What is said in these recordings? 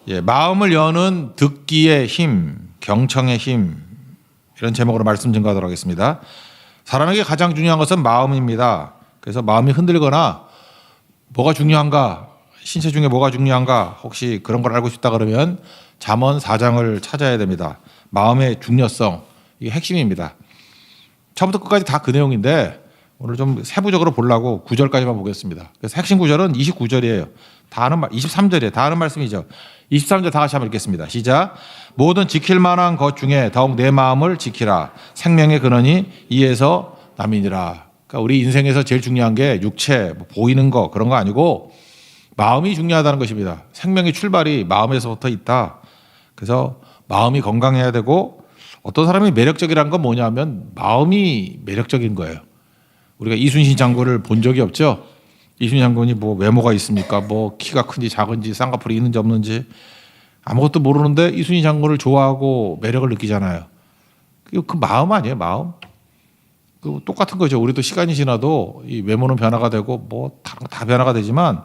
예, 마음을 여는 듣기의 힘, 경청의 힘, 이런 제목으로 말씀 증거하도록 하겠습니다. 사람에게 가장 중요한 것은 마음입니다. 그래서 마음이 흔들거나 뭐가 중요한가, 신체 중에 뭐가 중요한가, 혹시 그런 걸 알고 싶다 그러면 잠언 4장을 찾아야 됩니다. 마음의 중요성, 이게 핵심입니다. 처음부터 끝까지 다 그 내용인데 오늘 좀 세부적으로 보려고 9절까지만 보겠습니다. 그래서 핵심 구절은 29절이에요. 다 하는 말, 23절이에요. 다 하는 말씀이죠. 23절 다 같이 한번 읽겠습니다. 시작. 모든 지킬 만한 것 중에 더욱 내 마음을 지키라. 생명의 근원이 이에서 남이니라. 그러니까 우리 인생에서 제일 중요한 게 육체, 뭐 보이는 거 그런 거 아니고 마음이 중요하다는 것입니다. 생명의 출발이 마음에서부터 있다. 그래서 마음이 건강해야 되고 어떤 사람이 매력적이라는 건 뭐냐면 마음이 매력적인 거예요. 우리가 이순신 장군을 본 적이 없죠. 이순신 장군이 뭐 외모가 있습니까? 뭐 키가 큰지 작은지 쌍꺼풀이 있는지 없는지 아무것도 모르는데 이순신 장군을 좋아하고 매력을 느끼잖아요. 그 마음 아니에요, 마음? 그 똑같은 거죠. 우리도 시간이 지나도 이 외모는 변화가 되고 뭐 다 변화가 되지만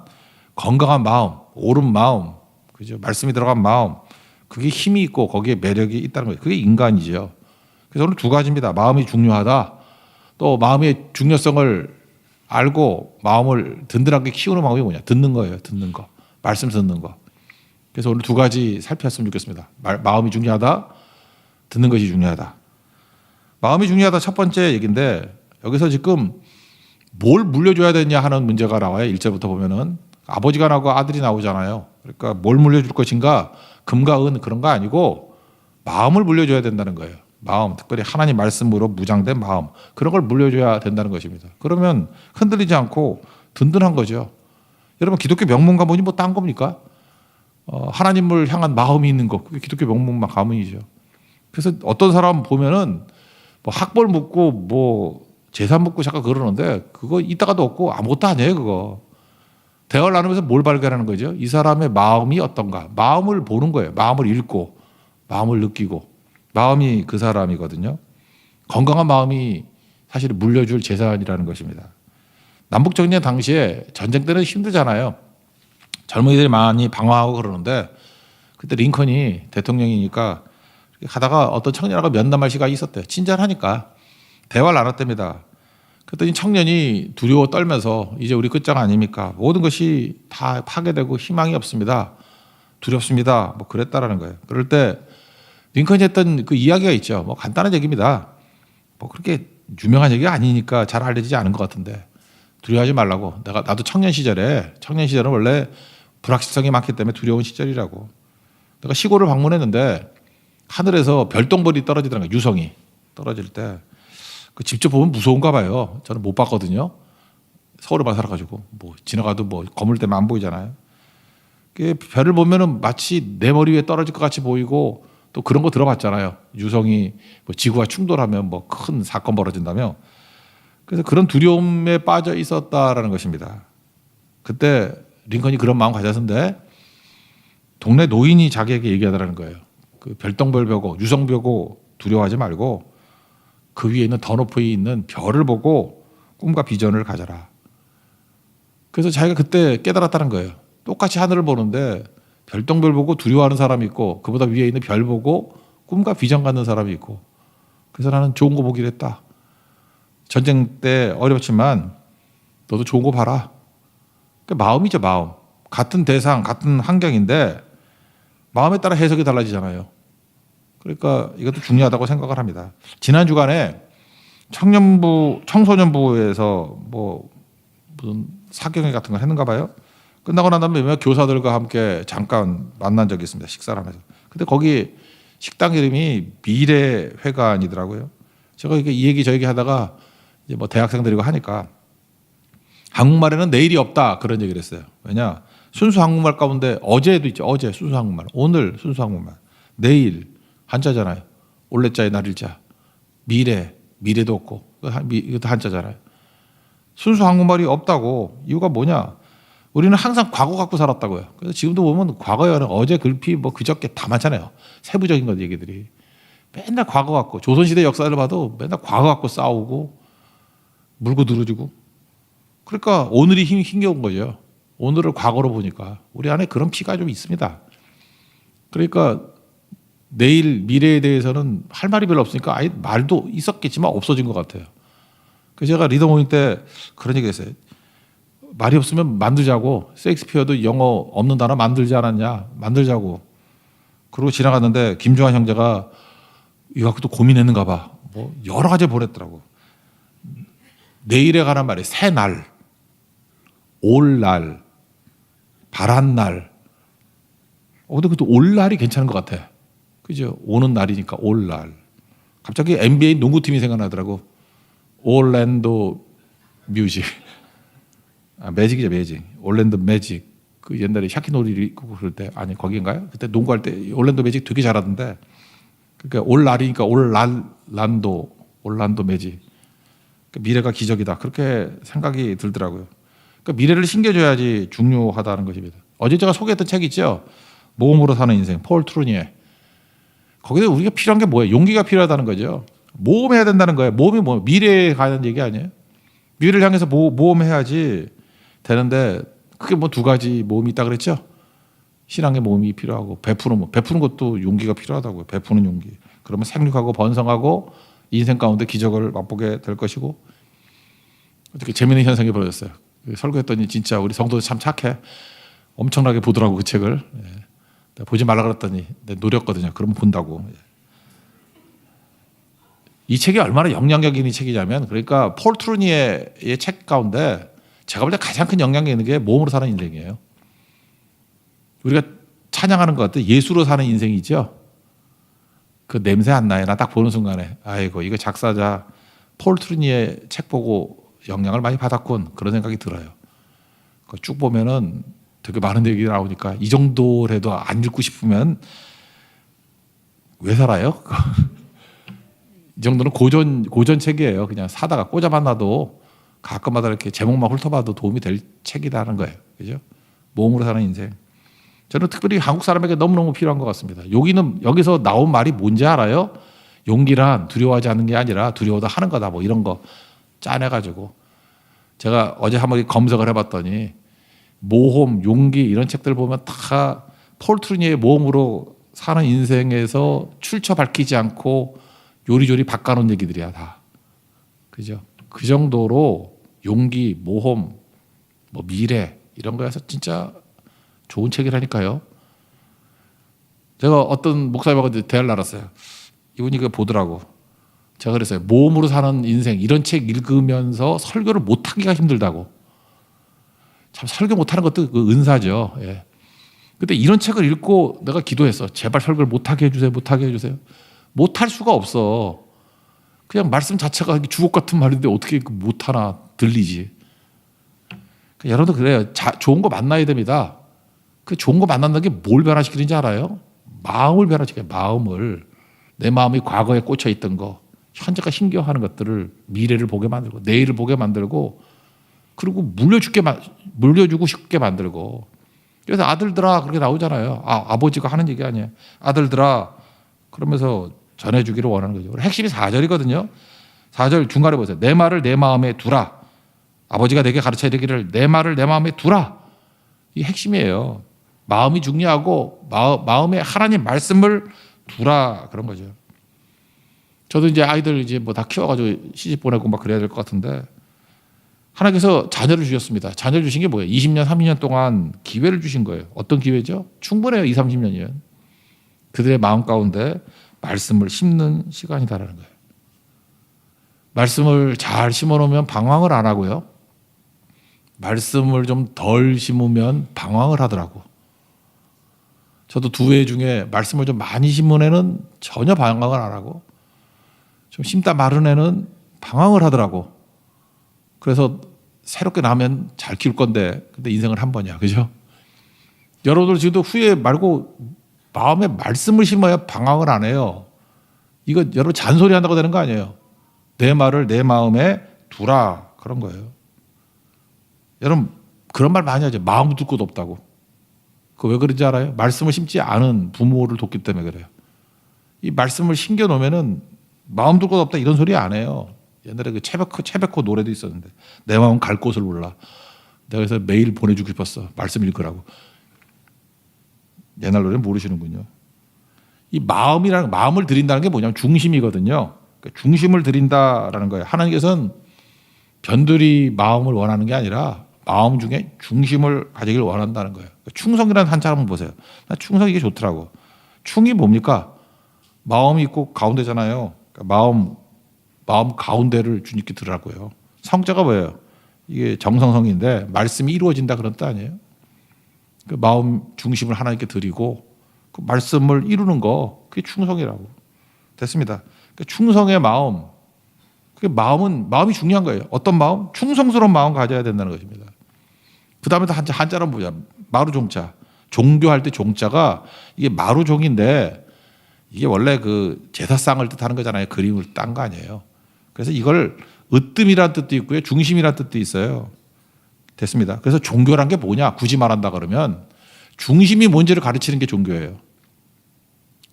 건강한 마음, 옳은 마음, 그죠? 말씀이 들어간 마음, 그게 힘이 있고 거기에 매력이 있다는 거예요. 그게 인간이죠. 그래서 오늘 두 가지입니다. 마음이 중요하다. 또 마음의 중요성을 알고 마음을 든든하게 키우는 방법이 뭐냐? 듣는 거예요. 듣는 거. 말씀 듣는 거. 그래서 오늘 두 가지 살폈으면 좋겠습니다. 마음이 중요하다. 듣는 것이 중요하다. 마음이 중요하다 첫 번째 얘기인데 여기서 지금 뭘 물려줘야 되냐 하는 문제가 나와요. 1절부터 보면은 아버지가 나오고 아들이 나오잖아요. 그러니까 뭘 물려줄 것인가? 금과 은 그런 거 아니고 마음을 물려줘야 된다는 거예요. 마음, 특별히 하나님 말씀으로 무장된 마음, 그런 걸 물려줘야 된다는 것입니다. 그러면 흔들리지 않고 든든한 거죠. 여러분 기독교 명문 가문이 뭐 딴 겁니까? 하나님을 향한 마음이 있는 거, 그게 기독교 명문 가문이죠. 그래서 어떤 사람 보면은 뭐 학벌 묻고 뭐 재산 묻고 잠깐 그러는데 그거 이따가도 없고 아무것도 아니에요. 그거 대화를 나누면서 뭘 발견하는 거죠? 이 사람의 마음이 어떤가? 마음을 보는 거예요. 마음을 읽고 마음을 느끼고. 마음이 그 사람이거든요. 건강한 마음이 사실 물려줄 재산이라는 것입니다. 남북전쟁 당시에 전쟁 때는 힘들잖아요. 젊은이들이 많이 방황하고 그러는데 그때 링컨이 대통령이니까 하다가 어떤 청년하고 면담할 시간이 있었대요. 친절하니까 대화를 나눴답니다. 그랬더니 청년이 두려워 떨면서 이제 우리 끝장 아닙니까? 모든 것이 다 파괴되고 희망이 없습니다. 두렵습니다. 뭐 그랬다라는 거예요. 그럴 때 링컨이 했던 그 이야기가 있죠. 뭐 간단한 얘기입니다. 뭐 그렇게 유명한 얘기가 아니니까 잘 알려지지 않은 것 같은데 두려워하지 말라고. 나도 청년 시절은 원래 불확실성이 많기 때문에 두려운 시절이라고. 내가 시골을 방문했는데 하늘에서 별똥별이 떨어지더라는 거예요. 유성이 떨어질 때. 그 직접 보면 무서운가 봐요. 저는 못 봤거든요. 서울에만 살아가지고 뭐 지나가도 뭐 거물 때문에 안 보이잖아요. 그 별을 보면은 마치 내 머리 위에 떨어질 것 같이 보이고 또 그런 거 들어봤잖아요. 유성이 뭐 지구와 충돌하면 뭐 큰 사건 벌어진다며. 그래서 그런 두려움에 빠져 있었다라는 것입니다. 그때 링컨이 그런 마음 가졌는데 동네 노인이 자기에게 얘기하더라는 거예요. 그 별똥별 보고 유성 보고 두려워하지 말고 그 위에 있는 더 높이 있는 별을 보고 꿈과 비전을 가져라. 그래서 자기가 그때 깨달았다는 거예요. 똑같이 하늘을 보는데 별똥별 보고 두려워하는 사람이 있고 그보다 위에 있는 별 보고 꿈과 비전 갖는 사람이 있고 그래서 나는 좋은 거 보기로 했다. 전쟁 때 어렵지만 너도 좋은 거 봐라. 그러니까 마음이죠, 마음. 같은 대상, 같은 환경인데 마음에 따라 해석이 달라지잖아요. 그러니까 이것도 중요하다고 생각을 합니다. 지난 주간에 청소년부에서 뭐 무슨 사경회 같은 걸 했는가 봐요. 끝나고 난 다음에 교사들과 함께 잠깐 만난 적이 있습니다. 식사를 하면서. 근데 거기 식당 이름이 미래회관이더라고요. 제가 이 얘기 저 얘기 하다가 이제 뭐 대학생들이고 하니까 한국말에는 내일이 없다 그런 얘기를 했어요. 왜냐 순수 한국말 가운데 어제도 있죠. 어제 순수 한국말, 오늘 순수 한국말, 내일 한자잖아요. 올레자에 날일자, 미래도 없고 이것도 한자잖아요. 순수 한국말이 없다고. 이유가 뭐냐? 우리는 항상 과거 갖고 살았다고요. 그래서 지금도 보면 과거에 어제 글피 뭐 그저께 다 많잖아요. 세부적인 것 얘기들이. 맨날 과거 갖고 조선시대 역사를 봐도 맨날 과거 갖고 싸우고 물고 늘어지고. 그러니까 오늘이 힘겨운 거죠. 오늘을 과거로 보니까 우리 안에 그런 피가 좀 있습니다. 그러니까 내일 미래에 대해서는 할 말이 별로 없으니까 아예 말도 있었겠지만 없어진 것 같아요. 그래서 제가 리더 모임 때 그런 얘기 했어요. 말이 없으면 만들자고. 셰익스피어도 영어 없는 단어 만들지 않았냐. 만들자고. 그러고 지나갔는데 김주환 형제가 이거 갖고 또 고민했는가 봐. 뭐 여러 가지 보냈더라고. 내일에 관한 말이 새날, 올날, 바란날. 근데 그것도 올날이 괜찮은 것 같아. 그죠? 오는 날이니까 올날. 갑자기 NBA 농구팀이 생각나더라고. 올랜도 뮤직. 매직이죠, 매직. 올랜도 매직. 그 옛날에 샤키노리 그럴 때 아니 거기인가요? 그때 농구할 때 올랜도 매직 되게 잘하던데. 그러니까 올 날이니까 올란도 매직. 그러니까 미래가 기적이다. 그렇게 생각이 들더라고요. 그러니까 미래를 신겨줘야지 중요하다는 것입니다. 어제 제가 소개했던 책 있죠. 모험으로 사는 인생, 폴 트루니에. 거기서 우리가 필요한 게 뭐예요? 용기가 필요하다는 거죠. 모험해야 된다는 거예요. 모험이 뭐 미래에 가는 얘기 아니에요? 미래를 향해서 모험해야지 되는데 그게 뭐 두 가지 모험이 있다 그랬죠. 신앙의 모험이 필요하고 베푸는 것도 용기가 필요하다고요. 베푸는 용기. 그러면 생육하고 번성하고 인생 가운데 기적을 맛보게 될 것이고. 어떻게 재미있는 현상이 벌어졌어요. 설교했더니 진짜 우리 성도들 참 착해. 엄청나게 보더라고 그 책을. 내가 보지 말라 그랬더니 내가 노렸거든요. 그러면 본다고. 이 책이 얼마나 영향력 있는 책이냐면 그러니까 폴 트루니에의 책 가운데 제가 볼 때 가장 큰 영향력 있는 게 모험으로 사는 인생이에요. 우리가 찬양하는 것 같아 예수로 사는 인생이죠. 그 냄새 안 나요. 나 딱 보는 순간에 아이고 이거 작사자 폴 트루니에 책 보고 영향을 많이 받았군 그런 생각이 들어요. 쭉 보면은 되게 많은 얘기가 나오니까 이 정도라도 안 읽고 싶으면 왜 살아요? 이 정도는 고전 책이에요. 그냥 사다가 꽂아만 놔도 가끔마다 이렇게 제목만 훑어봐도 도움이 될 책이라는 거예요. 그죠? 모험으로 사는 인생. 저는 특별히 한국 사람에게 너무너무 필요한 것 같습니다. 여기서 나온 말이 뭔지 알아요? 용기란 두려워하지 않는 게 아니라 두려워도 하는 거다. 뭐 이런 거 짜내가지고. 제가 어제 한번 검색을 해봤더니 모험, 용기 이런 책들 보면 다 폴 트루니에의 모험으로 사는 인생에서 출처 밝히지 않고 요리조리 바꿔놓은 얘기들이야 다. 그죠? 그 정도로 용기, 모험, 뭐 미래 이런 거에서 진짜 좋은 책이라니까요. 제가 어떤 목사님하고 대화를 나눴어요. 이분이 그거 보더라고. 제가 그랬어요. 모험으로 사는 인생 이런 책 읽으면서 설교를 못하기가 힘들다고. 참 설교 못하는 것도 그 은사죠. 예. 근데 이런 책을 읽고 내가 기도했어. 제발 설교를 못하게 해주세요. 못하게 해주세요. 못할 수가 없어. 그냥 말씀 자체가 주옥 같은 말인데 어떻게 못하나 들리지. 여러분도 그래요. 좋은 거 만나야 됩니다. 그 좋은 거 만난다는 게 뭘 변화시키는지 알아요? 마음을 변화시켜요. 마음을. 내 마음이 과거에 꽂혀 있던 거, 현재가 힘겨워하는 것들을 미래를 보게 만들고 내일을 보게 만들고 그리고 물려주고 싶게 만들고. 그래서 아들들아 그렇게 나오잖아요. 아버지가 하는 얘기 아니에요. 아들들아 그러면서 전해주기를 원하는 거죠. 핵심이 4절이거든요. 4절 중간에 보세요. 내 말을 내 마음에 두라. 아버지가 내게 가르쳐야 되기를 내 말을 내 마음에 두라. 이게 핵심이에요. 마음이 중요하고 마음에 하나님 말씀을 두라 그런 거죠. 저도 이제 아이들 이제 뭐 다 키워가지고 시집 보내고 막 그래야 될 것 같은데 하나님께서 자녀를 주셨습니다. 자녀를 주신 게 뭐예요? 20년, 30년 동안 기회를 주신 거예요. 어떤 기회죠? 충분해요. 20, 30년이면. 그들의 마음 가운데 말씀을 심는 시간이다라는 거예요. 말씀을 잘 심어놓으면 방황을 안 하고요. 말씀을 좀 덜 심으면 방황을 하더라고. 저도 두 애 중에 말씀을 좀 많이 심은 애는 전혀 방황을 안 하고 좀 심다 마른 애는 방황을 하더라고. 그래서 새롭게 나면 잘 키울 건데 근데 인생은 한 번이야. 그죠? 여러분들 지금도 후회 말고 마음에 말씀을 심어야 방황을 안 해요. 이거 여러분 잔소리 한다고 되는 거 아니에요. 내 말을 내 마음에 두라 그런 거예요. 여러분 그런 말 많이 하죠. 마음 둘 곳 없다고. 그거 왜 그런지 알아요? 말씀을 심지 않은 부모를 돕기 때문에 그래요. 이 말씀을 심겨 놓으면은 마음 둘 곳 없다 이런 소리 안 해요. 옛날에 그 채베코 노래도 있었는데 내 마음 갈 곳을 몰라. 내가 그래서 매일 보내주고 싶었어. 말씀 읽으라고. 옛날 노래 모르시는군요. 이 마음을 드린다는 게 뭐냐면 중심이거든요. 그러니까 중심을 드린다라는 거예요. 하나님께서는 변두리 마음을 원하는 게 아니라 마음 중에 중심을 가지길 원한다는 거예요. 충성이라는 한자 한번 보세요. 나 충성 이게 좋더라고. 충이 뭡니까? 마음이 있고 가운데잖아요. 그러니까 마음 가운데를 주님께 드리라고요. 성자가 뭐예요? 이게 정성성인데 말씀이 이루어진다 그런 뜻 아니에요? 그 마음 중심을 하나님께 드리고 그 말씀을 이루는 거 그게 충성이라고. 됐습니다. 그 충성의 마음. 그게 마음이 중요한 거예요. 어떤 마음? 충성스러운 마음 가져야 된다는 것입니다. 그 다음에 한자로 뭐냐? 마루종자. 종교할 때 종자가 이게 마루종인데 이게 원래 그 제사상을 뜻하는 거잖아요. 그림을 딴 거 아니에요. 그래서 이걸 으뜸이라는 뜻도 있고요. 중심이라는 뜻도 있어요. 됐습니다. 그래서 종교란 게 뭐냐? 굳이 말한다 그러면 중심이 뭔지를 가르치는 게 종교예요.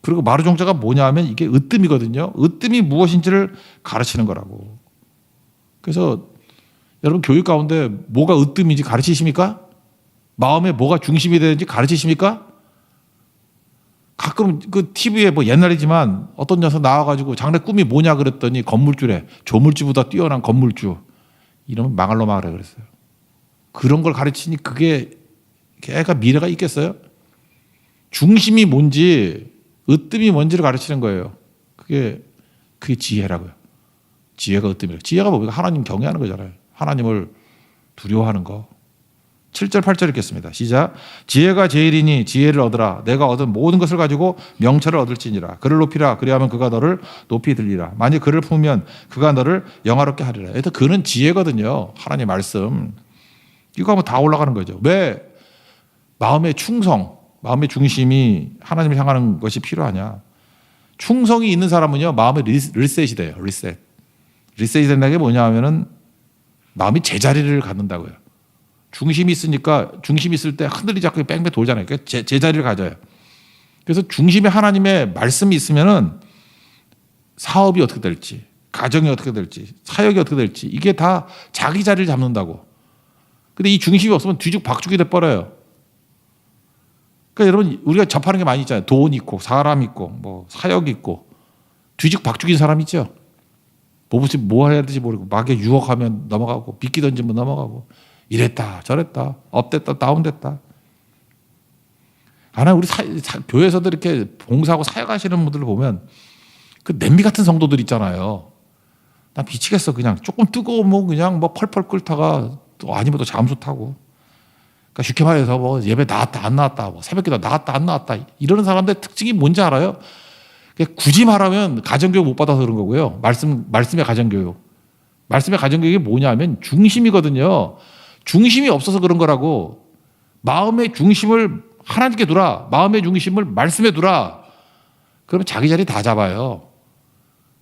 그리고 마루종자가 뭐냐 하면 이게 으뜸이거든요. 으뜸이 무엇인지를 가르치는 거라고. 그래서 여러분 교육 가운데 뭐가 으뜸인지 가르치십니까? 마음에 뭐가 중심이 되는지 가르치십니까? 가끔 그 TV에 뭐 옛날이지만 어떤 녀석 나와가지고 장래 꿈이 뭐냐 그랬더니 건물주래. 조물주보다 뛰어난 건물주. 이러면 망할 놈아 그래 그랬어요. 그런 걸 가르치니 그게 애가 미래가 있겠어요? 중심이 뭔지 으뜸이 뭔지를 가르치는 거예요. 그게 지혜라고요. 지혜가 으뜸이래요. 지혜가 뭡니까? 하나님 경외하는 거잖아요. 하나님을 두려워하는 거. 7절 8절 읽겠습니다. 시작. 지혜가 제일이니 지혜를 얻으라. 내가 얻은 모든 것을 가지고 명철을 얻을지니라. 그를 높이라. 그리하면 그가 너를 높이 들리라. 만약 그를 품으면 그가 너를 영화롭게 하리라. 그래서 그는 지혜거든요. 하나님 말씀. 이거 하면 다 올라가는 거죠. 왜 마음의 충성, 마음의 중심이 하나님을 향하는 것이 필요하냐. 충성이 있는 사람은요. 마음의 리셋이 돼요. 리셋이 된다는 게 뭐냐 하면은 마음이 제자리를 갖는다고요. 중심이 있으니까 중심이 있을 때 흔들리지 않고 뺑뺑 돌잖아요. 그러니까 제자리를 가져요. 그래서 중심에 하나님의 말씀이 있으면은 사업이 어떻게 될지, 가정이 어떻게 될지, 사역이 어떻게 될지 이게 다 자기 자리를 잡는다고. 근데 이 중심이 없으면 뒤죽박죽이 돼버려요. 그러니까 여러분 우리가 접하는 게 많이 있잖아요. 돈 있고 사람 있고 뭐 사역 있고 뒤죽박죽인 사람 있죠. 뭐 해야 될지 모르고 막에 유혹하면 넘어가고 빗기 던지면 넘어가고 이랬다 저랬다 업됐다 다운됐다. 하나 우리 교회에서도 이렇게 봉사하고 사역하시는 분들을 보면 그 냄비 같은 성도들 있잖아요. 나 미치겠어. 그냥 조금 뜨거우면 그냥 뭐 펄펄 끓다가 또 아니면 또 잠수 타고. 그러니까 쉽게 말해서 뭐 예배 나왔다 안 나왔다 뭐 새벽기도 나왔다 안 나왔다 이러는 사람들의 특징이 뭔지 알아요? 굳이 말하면 가정교육 못 받아서 그런 거고요. 말씀의 가정교육. 말씀의 가정교육이 뭐냐면 중심이거든요. 중심이 없어서 그런 거라고. 마음의 중심을 하나님께 두라. 마음의 중심을 말씀에 두라. 그러면 자기 자리 다 잡아요.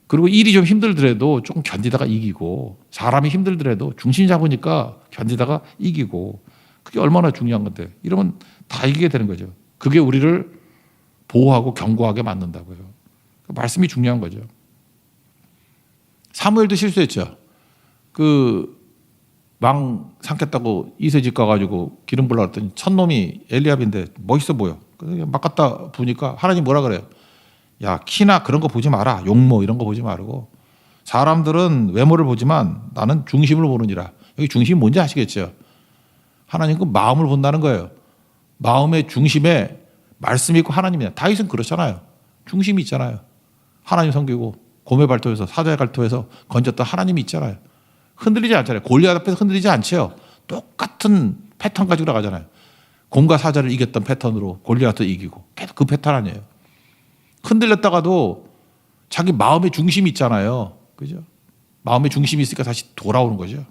그리고 일이 좀 힘들더라도 조금 견디다가 이기고 사람이 힘들더라도 중심 잡으니까 견디다가 이기고 그게 얼마나 중요한 건데 이러면 다 이기게 되는 거죠. 그게 우리를 보호하고 견고하게 만든다고요. 말씀이 중요한 거죠. 사무엘도 실수했죠. 왕 삼겠다고 이세 집 가가지고 기름 불러 왔더니 첫놈이 엘리압인데 멋있어 보여. 막 갖다 부니까 하나님 뭐라 그래요? 야 키나 그런 거 보지 마라. 용모 이런 거 보지 말고 사람들은 외모를 보지만 나는 중심을 보느니라. 여기 중심이 뭔지 아시겠죠? 하나님 그 마음을 본다는 거예요. 마음의 중심에 말씀이 있고 하나님이야. 다윗은 그렇잖아요. 중심이 있잖아요. 하나님 섬기고 고멜 발토에서 사자의 갈토에서 건졌던 하나님이 있잖아요. 흔들리지 않잖아요. 골리앗 앞에서 흔들리지 않죠. 똑같은 패턴 가지고 나가잖아요. 곰과 사자를 이겼던 패턴으로 골리앗도 이기고 계속 그 패턴 아니에요. 흔들렸다가도 자기 마음의 중심이 있잖아요. 그죠? 마음의 중심이 있으니까 다시 돌아오는 거죠.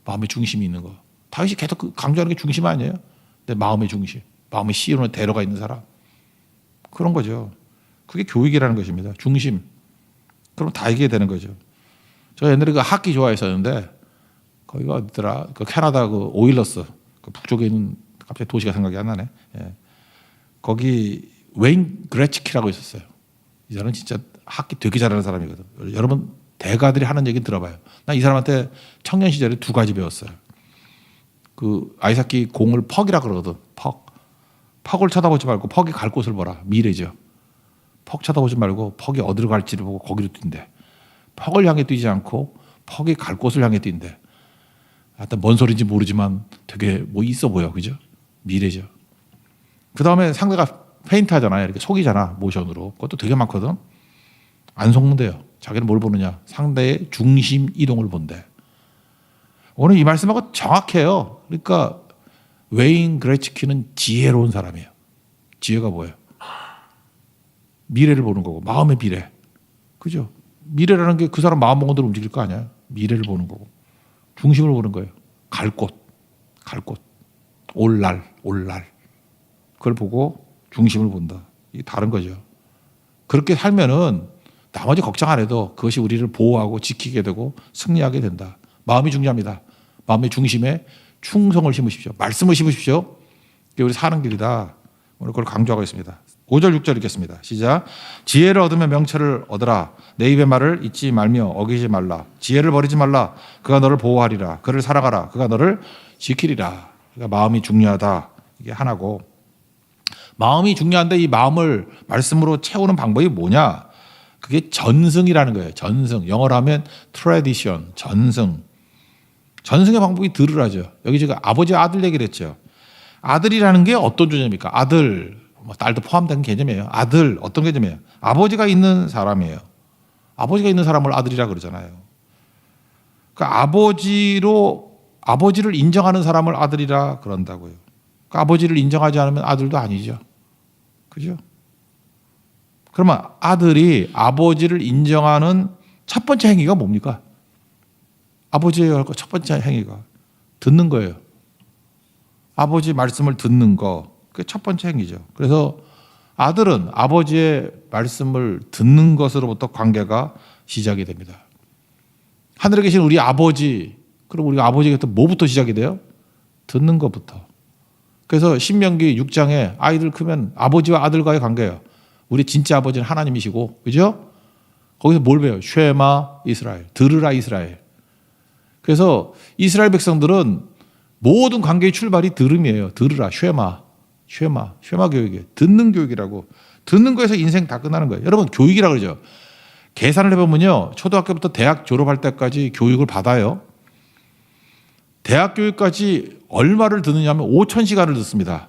마음의 중심이 있는 거. 다윗이 계속 강조하는 게 중심 아니에요? 내 마음의 중심. 마음의 시온을 데려가 있는 사람. 그런 거죠. 그게 교육이라는 것입니다. 중심. 그럼 다 이기게 되는 거죠. 저 옛날에 그 하키 좋아했었는데 거기가 어디더라? 그 캐나다 그 오일러스 그 북쪽에 있는 갑자기 도시가 생각이 안 나네. 예. 거기 웨인 그레츠키라고 있었어요. 이 사람은 진짜 하키 되게 잘하는 사람이거든. 여러분 대가들이 하는 얘기 들어봐요. 나 이 사람한테 청년 시절에 2가지 배웠어요. 그 아이스하키 공을 퍽이라 그러거든. 퍽을 쳐다보지 말고 퍽이 갈 곳을 보라. 미래죠. 퍽 쳐다보지 말고 퍽이 어디로 갈지를 보고 거기로 뛴대. 퍽을 향해 뛰지 않고 퍽이 갈 곳을 향해 뛴대. 하여튼 뭔 소리인지 모르지만 되게 뭐 있어 보여. 그죠? 미래죠. 그 다음에 상대가 페인트 하잖아요. 이렇게 속이잖아. 모션으로. 그것도 되게 많거든. 안 속는데요. 자기는 뭘 보느냐. 상대의 중심 이동을 본대. 오늘 이 말씀하고 정확해요. 그러니까 웨인 그레츠키는 지혜로운 사람이에요. 지혜가 뭐예요? 미래를 보는 거고 마음의 미래. 그죠? 미래라는 게 그 사람 마음 먹은 대로 움직일 거 아니야. 미래를 보는 거고 중심을 보는 거예요. 갈 곳. 올 날. 그걸 보고 중심을 본다. 이게 다른 거죠. 그렇게 살면은 나머지 걱정 안 해도 그것이 우리를 보호하고 지키게 되고 승리하게 된다. 마음이 중요합니다. 마음의 중심에 충성을 심으십시오. 말씀을 심으십시오. 이게 우리 사는 길이다. 오늘 그걸 강조하고 있습니다. 5절 6절 읽겠습니다. 시작. 지혜를 얻으면 명철을 얻으라. 내 입의 말을 잊지 말며 어기지 말라. 지혜를 버리지 말라. 그가 너를 보호하리라. 그를 사랑하라. 그가 너를 지키리라. 그러니까 마음이 중요하다. 이게 하나고. 마음이 중요한데 이 마음을 말씀으로 채우는 방법이 뭐냐? 그게 전승이라는 거예요. 전승. 영어로 하면 tradition, 전승. 전승의 방법이 들으라죠. 여기 제가 아버지 아들 얘기를 했죠. 아들이라는 게 어떤 존재입니까? 아들, 뭐 딸도 포함된 개념이에요. 아들 어떤 개념이에요? 아버지가 있는 사람이에요. 아버지가 있는 사람을 아들이라 그러잖아요. 그러니까 아버지를 인정하는 사람을 아들이라 그런다고요. 그러니까 아버지를 인정하지 않으면 아들도 아니죠. 그죠? 그러면 아들이 아버지를 인정하는 첫 번째 행위가 뭡니까? 아버지의 할 것 첫 번째 행위가 듣는 거예요. 아버지 말씀을 듣는 거. 그게 첫 번째 행위죠. 그래서 아들은 아버지의 말씀을 듣는 것으로부터 관계가 시작이 됩니다. 하늘에 계신 우리 아버지, 그럼 우리가 아버지가 뭐부터 시작이 돼요? 듣는 것부터. 그래서 신명기 6장에 아이들 크면 아버지와 아들과의 관계예요. 우리 진짜 아버지는 하나님이시고, 그죠? 거기서 뭘 배워요? 쉐마 이스라엘, 들으라 이스라엘. 그래서 이스라엘 백성들은 모든 관계의 출발이 들음이에요. 들으라, 쉐마 교육이에요. 듣는 교육이라고. 듣는 거에서 인생 다 끝나는 거예요. 여러분 교육이라 그러죠. 계산을 해보면요, 초등학교부터 대학 졸업할 때까지 교육을 받아요. 대학 교육까지 얼마를 듣느냐면 5,000시간을 듣습니다.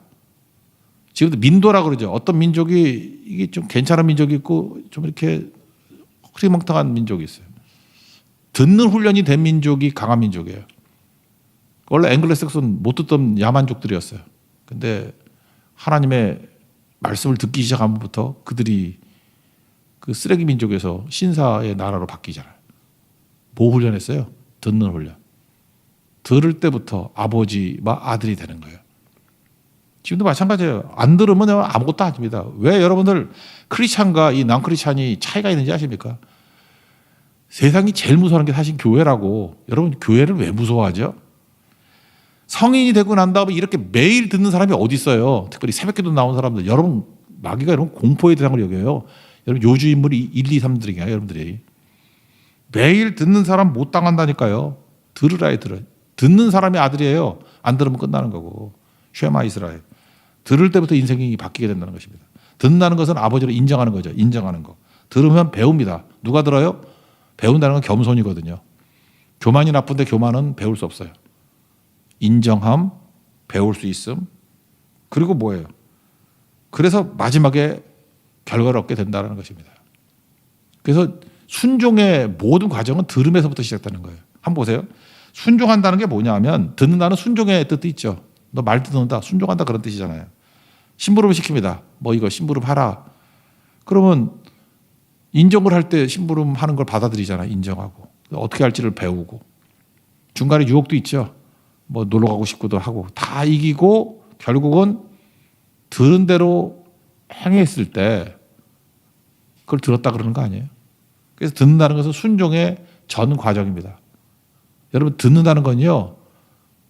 지금도 민도라 그러죠. 어떤 민족이 이게 좀 괜찮은 민족이 있고 좀 이렇게 흐리멍텅한 민족이 있어요. 듣는 훈련이 된 민족이 강한 민족이에요. 원래 앵글로색슨 못 듣던 야만족들이었어요. 근데 하나님의 말씀을 듣기 시작하면부터 그들이 그 쓰레기 민족에서 신사의 나라로 바뀌잖아요. 뭐 훈련했어요? 듣는 훈련. 들을 때부터 아버지와 아들이 되는 거예요. 지금도 마찬가지예요. 안 들으면 아무것도 아닙니다. 왜 여러분들 크리스찬과 이 난크리스찬이 차이가 있는지 아십니까? 세상이 제일 무서워하는 게 사실 교회라고. 여러분 교회를 왜 무서워하죠? 성인이 되고 난 다음에 이렇게 매일 듣는 사람이 어디 있어요? 특별히 새벽기도 나온 사람들. 여러분 마귀가 여러분 공포의 대상을 여겨요. 여러분 요주 인물이 1, 2, 3들이냐 여러분들이. 매일 듣는 사람 못 당한다니까요. 들으라에 들어. 듣는 사람이 아들이에요. 안 들으면 끝나는 거고. 쉐마 이스라엘. 들을 때부터 인생이 바뀌게 된다는 것입니다. 듣는다는 것은 아버지를 인정하는 거죠. 인정하는 거. 들으면 배웁니다. 누가 들어요? 배운다는 건 겸손이거든요. 교만이 나쁜데 교만은 배울 수 없어요. 인정함, 배울 수 있음, 그리고 뭐예요? 그래서 마지막에 결과를 얻게 된다는 것입니다. 그래서 순종의 모든 과정은 들음에서부터 시작되는 거예요. 한번 보세요. 순종한다는 게 뭐냐면 듣는다는 순종의 뜻도 있죠. 너 말 듣는다, 순종한다 그런 뜻이잖아요. 심부름을 시킵니다. 뭐 이거 심부름 하라. 그러면 인정을 할 때 심부름 하는 걸 받아들이잖아요. 인정하고. 어떻게 할지를 배우고. 중간에 유혹도 있죠. 뭐 놀러 가고 싶기도 하고. 다 이기고 결국은 들은 대로 행했을 때 그걸 들었다 그러는 거 아니에요? 그래서 듣는다는 것은 순종의 전 과정입니다. 여러분 듣는다는 건요.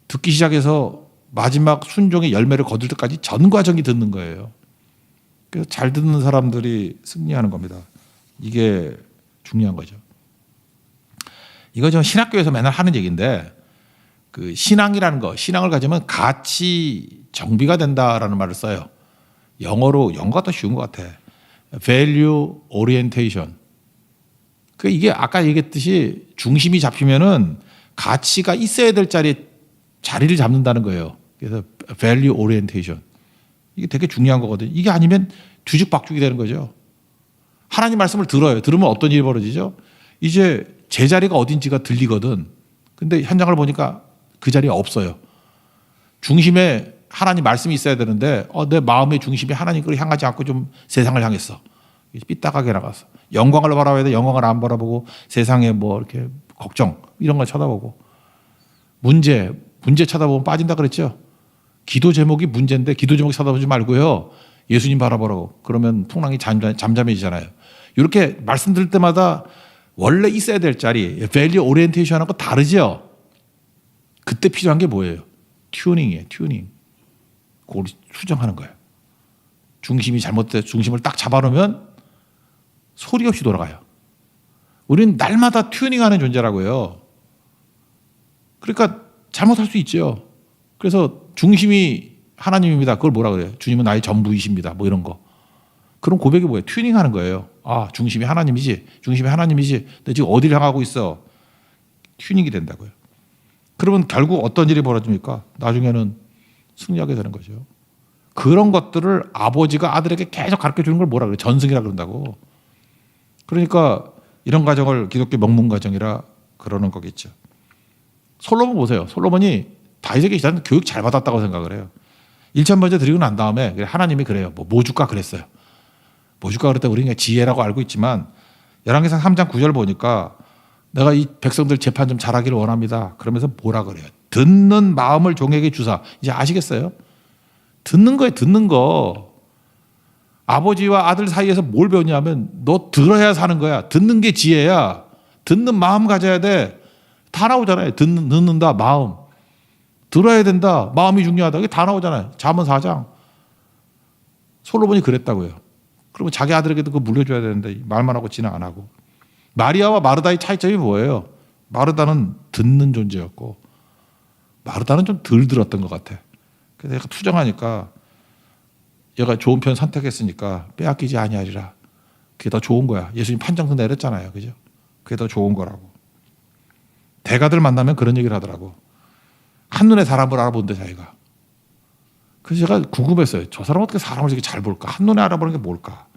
듣기 시작해서 마지막 순종의 열매를 거둘 때까지 전 과정이 듣는 거예요. 그래서 잘 듣는 사람들이 승리하는 겁니다. 이게 중요한 거죠. 이거 좀 신학교에서 맨날 하는 얘기인데 그 신앙이라는 거, 신앙을 가지면 가치 정비가 된다라는 말을 써요. 영어가 더 쉬운 것 같아. value orientation. 그 이게 아까 얘기했듯이 중심이 잡히면은 가치가 있어야 될 자리를 잡는다는 거예요. 그래서 value orientation. 이게 되게 중요한 거거든요. 이게 아니면 뒤죽박죽이 되는 거죠. 하나님 말씀을 들어요. 들으면 어떤 일이 벌어지죠? 이제 제 자리가 어딘지가 들리거든. 근데 현장을 보니까 그 자리가 없어요. 중심에 하나님 말씀이 있어야 되는데 내 마음의 중심이 하나님을 향하지 않고 좀 세상을 향했어. 삐딱하게 나갔어. 영광을 바라봐야 돼. 영광을 안 바라보고 세상에 뭐 이렇게 걱정 이런 걸 쳐다보고 문제 쳐다보면 빠진다 그랬죠. 기도 제목이 문제인데 기도 제목 쳐다보지 말고요. 예수님 바라보라고. 그러면 풍랑이 잠잠해지잖아요. 이렇게 말씀드릴 때마다 원래 있어야 될 자리, value orientation하고 다르죠. 그때 필요한 게 뭐예요? 튜닝이에요. 튜닝. 그걸 수정하는 거예요. 중심이 잘못돼 중심을 딱 잡아놓으면 소리 없이 돌아가요. 우리는 날마다 튜닝하는 존재라고요. 그러니까 잘못할 수 있죠. 그래서 중심이 하나님입니다. 그걸 뭐라 그래요? 주님은 나의 전부이십니다. 뭐 이런 거. 그런 고백이 뭐예요? 튜닝하는 거예요. 아, 중심이 하나님이지. 중심이 하나님이지. 너 지금 어디를 향하고 있어? 튜닝이 된다고요. 그러면 결국 어떤 일이 벌어집니까? 나중에는 승리하게 되는 거죠. 그런 것들을 아버지가 아들에게 계속 가르쳐 주는 걸 뭐라 그래요? 전승이라 그런다고. 그러니까 이런 가정을 기독교 명문 가정이라 그러는 거겠죠. 솔로몬 보세요. 솔로몬이 다윗에게 일단 교육 잘 받았다고 생각을 해요. 1천 번째 드리고 난 다음에 하나님이 그래요. 뭐 줄까 그랬어요. 뭐 줄까 그랬다 우리가 지혜라고 알고 있지만 열왕기상 3장 9절 보니까 내가 이 백성들 재판 좀 잘하기를 원합니다. 그러면서 뭐라 그래요? 듣는 마음을 종에게 주사. 이제 아시겠어요? 듣는 거예요. 듣는 거. 아버지와 아들 사이에서 뭘 배우냐면 너 들어야 사는 거야. 듣는 게 지혜야. 듣는 마음 가져야 돼. 다 나오잖아요. 듣는다 마음. 들어야 된다. 마음이 중요하다. 이게 다 나오잖아요. 잠언 4장. 솔로몬이 그랬다고요. 그러면 자기 아들에게도 그거 물려줘야 되는데 말만 하고 진행 안 하고. 마리아와 마르다의 차이점이 뭐예요? 마르다는 듣는 존재였고 마르다는 좀 덜 들었던 것 같아. 그래서 얘가 투정하니까 얘가 좋은 편 선택했으니까 빼앗기지 아니하리라. 그게 더 좋은 거야. 예수님 판정도 내렸잖아요. 그죠? 그게 더 좋은 거라고. 대가들 만나면 그런 얘기를 하더라고. 한눈에 사람을 알아본대 자기가. 그래서 제가 궁금했어요. 저 사람 어떻게 사람을 이렇게 잘 볼까? 한눈에 알아보는 게 뭘까?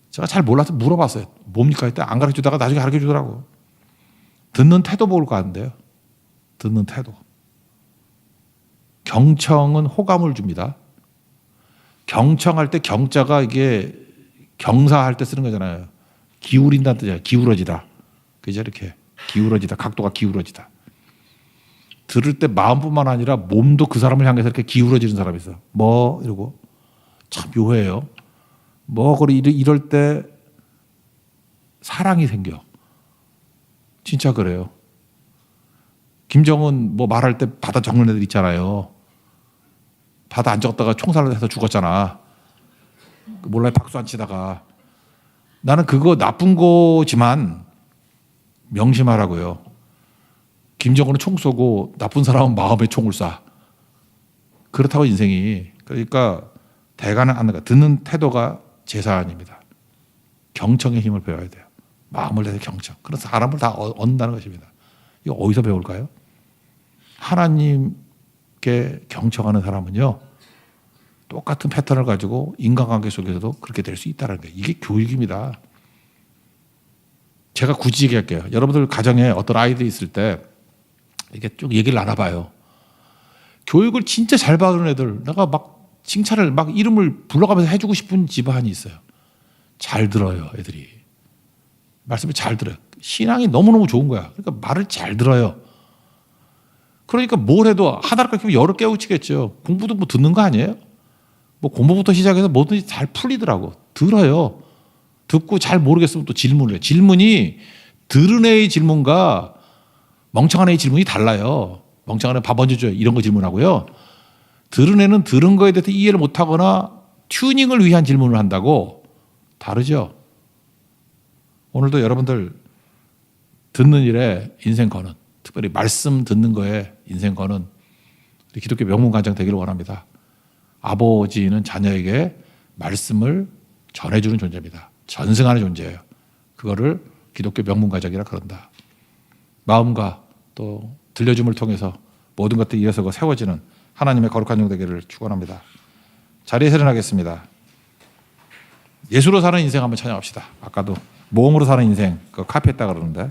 제가 잘 몰라서 물어봤어요. 뭡니까? 했더니 안 가르쳐주다가 나중에 가르쳐주더라고. 듣는 태도 볼까 하는데요. 듣는 태도. 경청은 호감을 줍니다. 경청할 때 경자가 이게 경사할 때 쓰는 거잖아요. 기울인다는 뜻이에요. 기울어지다. 그죠? 이렇게 기울어지다. 각도가 기울어지다. 들을 때 마음뿐만 아니라 몸도 그 사람을 향해서 이렇게 기울어지는 사람이 있어. 뭐 이러고 참 묘해요. 뭐 이럴 때 사랑이 생겨. 진짜 그래요. 김정은 뭐 말할 때 받아 적는 애들 있잖아요. 받아 안 적다가 총살을 해서 죽었잖아. 몰라요. 박수 안 치다가. 나는 그거 나쁜 거지만 명심하라고요. 김정은은 총 쏘고 나쁜 사람은 마음에 총을 쏴. 그렇다고 인생이. 그러니까 대가는 안 나가. 듣는 태도가 제사안입니다. 경청의 힘을 배워야 돼요. 마음을 내서 경청. 그런 사람을 다 얻는다는 것입니다. 이거 어디서 배울까요? 하나님께 경청하는 사람은요. 똑같은 패턴을 가지고 인간관계 속에서도 그렇게 될 수 있다는 거예요. 이게 교육입니다. 제가 굳이 얘기할게요. 여러분들 가정에 어떤 아이들이 있을 때 이게 쭉 얘기를 나눠봐요. 교육을 진짜 잘 받은 애들, 내가 막 칭찬을 막 이름을 불러가면서 해주고 싶은 집안이 있어요. 잘 들어요, 애들이. 말씀을 잘 들어요. 신앙이 너무너무 좋은 거야. 그러니까 말을 잘 들어요. 그러니까 뭘 해도 하나를 가르치면 열을 깨우치겠죠. 공부도 뭐 듣는 거 아니에요? 뭐 공부부터 시작해서 뭐든지 잘 풀리더라고. 들어요. 듣고 잘 모르겠으면 또 질문을 해요. 질문이 들은 애의 질문과 멍청한 애의 질문이 달라요. 멍청한 애 밥 얹어 줘요. 이런 거 질문하고요. 들은 애는 들은 거에 대해서 이해를 못하거나 튜닝을 위한 질문을 한다고 다르죠. 오늘도 여러분들 듣는 일에 인생 거는, 특별히 말씀 듣는 거에 인생 거는 우리 기독교 명문 가정 되기를 원합니다. 아버지는 자녀에게 말씀을 전해주는 존재입니다. 전승하는 존재예요. 그거를 기독교 명문가적이라 그런다. 마음과 또 들려줌을 통해서 모든 것들이 이어서 세워지는 하나님의 거룩한 종 되기를 축원합니다. 자리에서 일어나겠습니다. 예수로 사는 인생 한번 찬양합시다. 아까도 모험으로 사는 인생 그 카피했다 그러는데